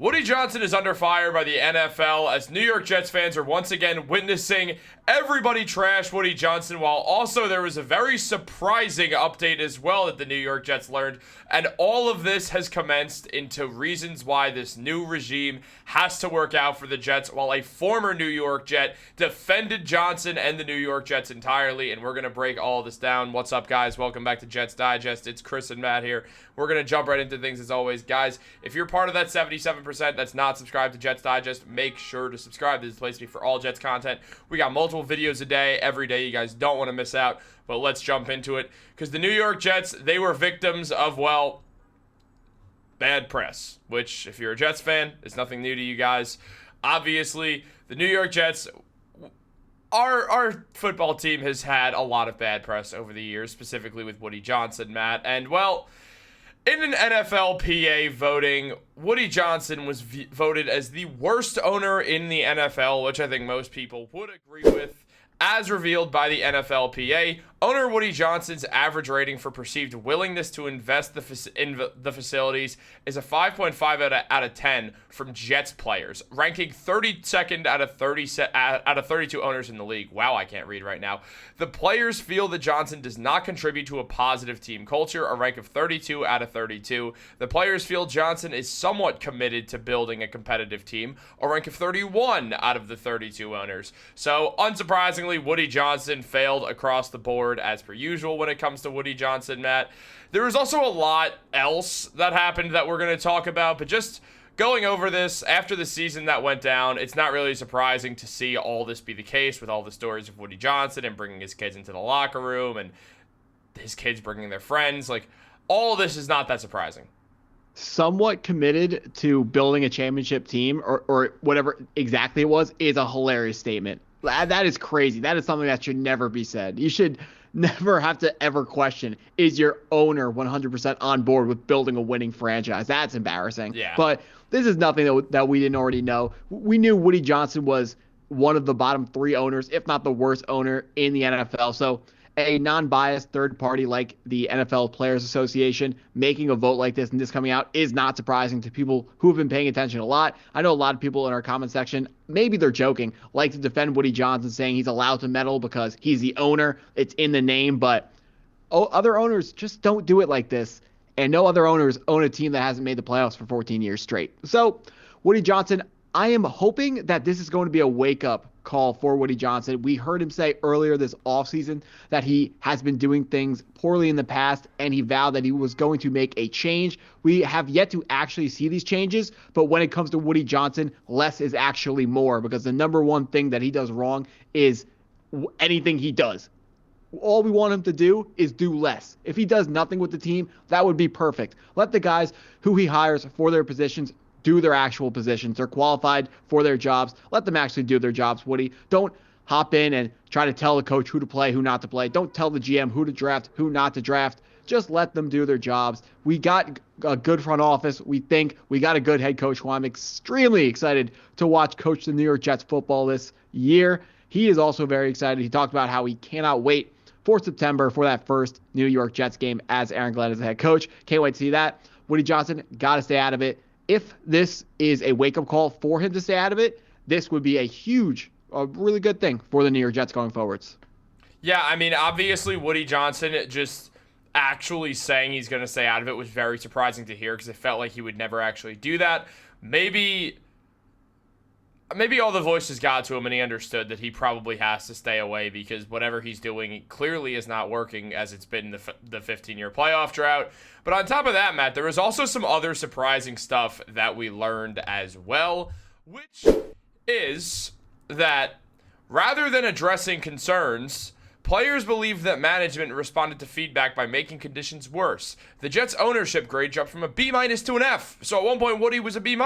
Woody Johnson is under fire by the NFL as New York Jets fans are once again witnessing everybody trash Woody Johnson, while also there was a very surprising update as well that the New York Jets learned. And all of this has commenced into reasons why this new regime has to work out for the Jets, while a former New York Jet defended Johnson and the New York Jets entirely. And we're going to break all of this down. What's up, guys? Welcome back to Jets Digest. It's Chris and Matt here. We're going to jump right into things as always. Guys, if you're part of that 77% that's not subscribed to Jets Digest, make sure to subscribe. This is the place to be for all Jets content. We got multiple videos a day, every day. You guys don't want to miss out. But let's jump into it, because the New York Jets, they were victims of, well, bad press, which, if you're a Jets fan, is nothing new to you guys. Obviously, the New York Jets, our football team has had a lot of bad press over the years, specifically with Woody Johnson, Matt. And, well, in an NFLPA voting, Woody Johnson was voted as the worst owner in the NFL, which I think most people would agree with. As revealed by the NFLPA, owner Woody Johnson's average rating for perceived willingness to invest in the facilities is a 5.5 out of 10 from Jets players, ranking 32nd out of 32 owners in the league. Wow, I can't read right now. The players feel that Johnson does not contribute to a positive team culture, a rank of 32 out of 32. The players feel Johnson is somewhat committed to building a competitive team, a rank of 31 out of the 32 owners. So, unsurprisingly, Woody Johnson failed across the board as per usual when it comes to Woody Johnson, Matt. There was also a lot else that happened that we're going to talk about, but just going over this after the season that went down, it's not really surprising to see all this be the case with all the stories of Woody Johnson and bringing his kids into the locker room and his kids bringing their friends. Like, all of this is not that surprising. Somewhat committed to building a championship team or whatever exactly it was is a hilarious statement. That is crazy. That is something that should never be said. You should never have to ever question, is your owner 100% on board with building a winning franchise? That's embarrassing. Yeah. But this is nothing that we didn't already know. We knew Woody Johnson was one of the bottom three owners, if not the worst owner in the NFL. So a non-biased third party like the NFL Players Association making a vote like this and this coming out is not surprising to people who have been paying attention a lot. I know a lot of people in our comment section, maybe they're joking, like to defend Woody Johnson, saying he's allowed to meddle because he's the owner. It's in the name, but other owners just don't do it like this. And no other owners own a team that hasn't made the playoffs for 14 years straight. So Woody Johnson, I am hoping that this is going to be a wake-up call for Woody Johnson. We heard him say earlier this offseason that he has been doing things poorly in the past, and he vowed that he was going to make a change. We have yet to actually see these changes, but when it comes to Woody Johnson, less is actually more, because the number one thing that he does wrong is anything he does. All we want him to do is do less. If he does nothing with the team, that would be perfect. Let the guys who he hires for their positions do their actual positions. They're qualified for their jobs. Let them actually do their jobs, Woody. Don't hop in and try to tell the coach who to play, who not to play. Don't tell the GM who to draft, who not to draft. Just let them do their jobs. We got a good front office. We think we got a good head coach who I'm extremely excited to watch coach the New York Jets football this year. He is also very excited. He talked about how he cannot wait for September for that first New York Jets game as Aaron Glenn as the head coach. Can't wait to see that. Woody Johnson, got to stay out of it. If this is a wake-up call for him to stay out of it, this would be a really good thing for the New York Jets going forwards. Yeah, I mean, obviously Woody Johnson just actually saying he's going to stay out of it was very surprising to hear, because it felt like he would never actually do that. Maybe all the voices got to him and he understood that he probably has to stay away, because whatever he's doing clearly is not working, as it's been the 15-year playoff drought. But on top of that, Matt, there was also some other surprising stuff that we learned as well, which is that rather than addressing concerns, players believe that management responded to feedback by making conditions worse. The Jets' ownership grade jumped from a B- to an F, so at one point Woody was a B-,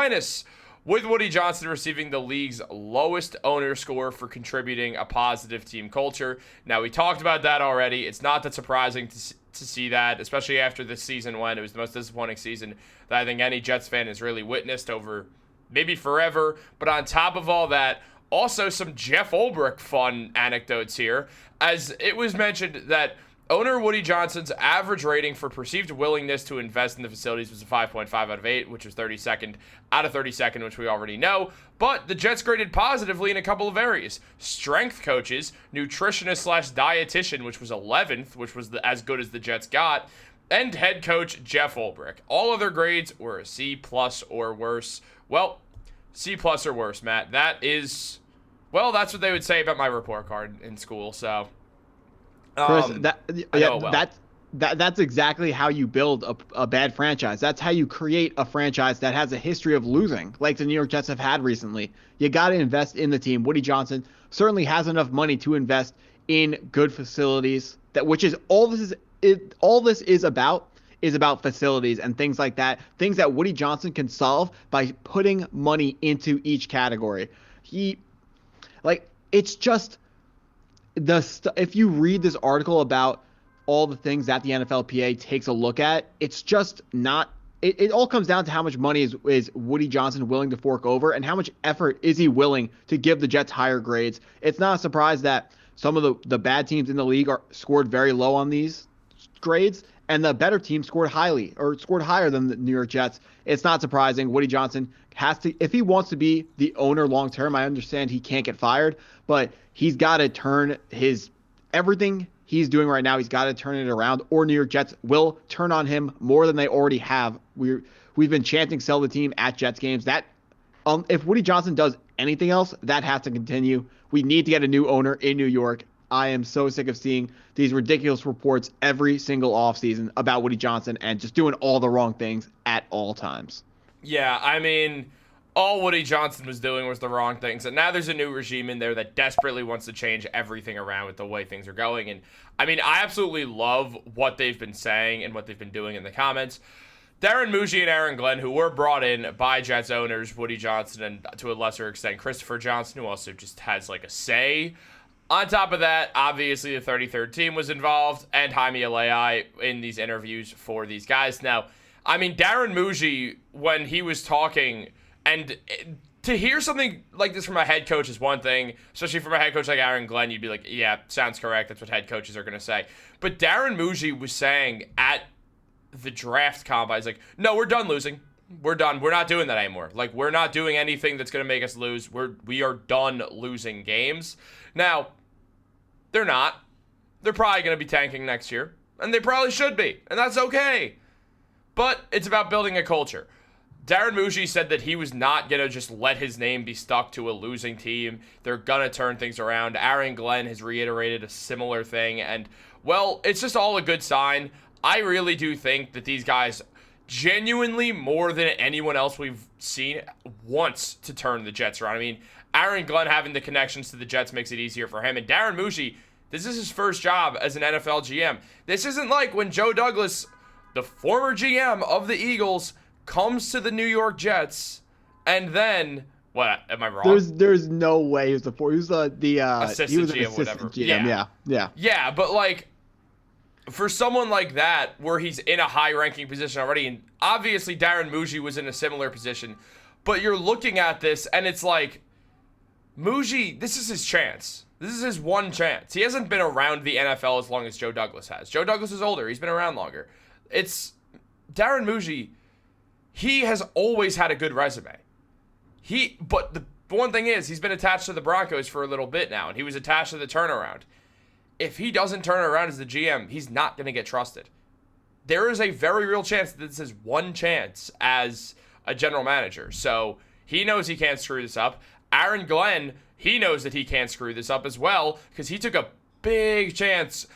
with Woody Johnson receiving the league's lowest owner score for contributing a positive team culture. Now, we talked about that already. It's not that surprising to see that, especially after this season when it was the most disappointing season that I think any Jets fan has really witnessed over maybe forever. But on top of all that, also some Jeff Ulbrich fun anecdotes here, as it was mentioned that Owner Woody Johnson's average rating for perceived willingness to invest in the facilities was a 5.5 out of 8, which was 32nd out of 32nd, which we already know. But the Jets graded positively in a couple of areas. Strength coaches, nutritionist slash dietitian, which was 11th, which was as good as the Jets got, and head coach Jeff Ulbrich. All other grades were a C+ or worse. Well, C+ or worse, Matt. That's what they would say about my report card in school, so... Chris, that's exactly how you build a bad franchise. That's how you create a franchise that has a history of losing, like the New York Jets have had recently. You got to invest in the team. Woody Johnson certainly has enough money to invest in good facilities. All this is about facilities and things like that. Things that Woody Johnson can solve by putting money into each category. It's just. If you read this article about all the things that the NFLPA takes a look at, it's just not. It all comes down to how much money is Woody Johnson willing to fork over, and how much effort is he willing to give the Jets higher grades. It's not a surprise that some of the bad teams in the league scored very low on these grades, and the better team scored higher than the New York Jets. It's not surprising. Woody Johnson has to, if he wants to be the owner long term. I understand he can't get fired, but he's got to turn everything he's doing right now. He's got to turn it around, or New York Jets will turn on him more than they already have. We've been chanting "sell the team" at Jets games. That if Woody Johnson does anything else, that has to continue. We need to get a new owner in New York. I am so sick of seeing these ridiculous reports every single offseason about Woody Johnson and just doing all the wrong things at all times. Yeah, I mean, all Woody Johnson was doing was the wrong things. And now there's a new regime in there that desperately wants to change everything around with the way things are going. And, I mean, I absolutely love what they've been saying and what they've been doing in the comments. Darren, Mougey, and Aaron Glenn, who were brought in by Jets owners, Woody Johnson, and to a lesser extent, Christopher Johnson, who also just has, like, a say. On top of that, obviously, the 33rd team was involved, and Jaime Alei in these interviews for these guys. Now, I mean, Darren Mougey, when he was talking, and to hear something like this from a head coach is one thing, especially from a head coach like Aaron Glenn, you'd be like, yeah, sounds correct. That's what head coaches are going to say. But Darren Mougey was saying at the draft combine, he's like, no, we're done losing. We're done. We're not doing that anymore. Like, we're not doing anything that's going to make us lose. We are done losing games. Now, they're not. They're probably going to be tanking next year, and they probably should be, and that's okay. But it's about building a culture. Darren Mougey said that he was not going to just let his name be stuck to a losing team. They're going to turn things around. Aaron Glenn has reiterated a similar thing, and, well, it's just all a good sign. I really do think that these guys genuinely, more than anyone else we've seen, wants to turn the Jets around. I mean, Aaron Glenn having the connections to the Jets makes it easier for him. And Darren Mougey, this is his first job as an NFL GM. This isn't like when Joe Douglas, the former GM of the Eagles, comes to the New York Jets and then, what, am I wrong? There's no way he was assistant GM, whatever. GM. Yeah. Yeah, but like, for someone like that, where he's in a high-ranking position already, and obviously Darren Mougey was in a similar position, but you're looking at this, and it's like, Mougey, this is his chance. This is his one chance. He hasn't been around the NFL as long as Joe Douglas has. Joe Douglas is older. He's been around longer. It's Darren Mougey. He has always had a good resume. But the one thing is, he's been attached to the Broncos for a little bit now, and he was attached to the turnaround. If he doesn't turn around as the GM, he's not going to get trusted. There is a very real chance that this is one chance as a general manager. So he knows he can't screw this up. Aaron Glenn, he knows that he can't screw this up as well, because he took a big chance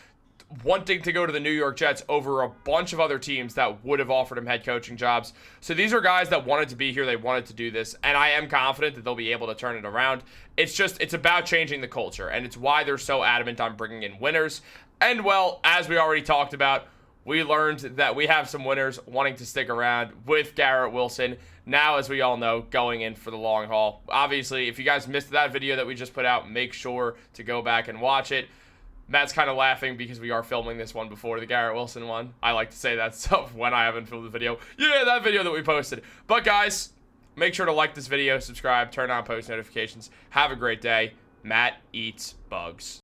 wanting to go to the New York Jets over a bunch of other teams that would have offered him head coaching jobs. So these are guys that wanted to be here. They wanted to do this. And I am confident that they'll be able to turn it around. It's about changing the culture. And it's why they're so adamant on bringing in winners. And, well, as we already talked about, we learned that we have some winners wanting to stick around with Garrett Wilson. Now, as we all know, going in for the long haul. Obviously, if you guys missed that video that we just put out, make sure to go back and watch it. Matt's kind of laughing because we are filming this one before the Garrett Wilson one. I like to say that stuff when I haven't filmed the video. Yeah, that video that we posted. But guys, make sure to like this video, subscribe, turn on post notifications. Have a great day. Matt eats bugs.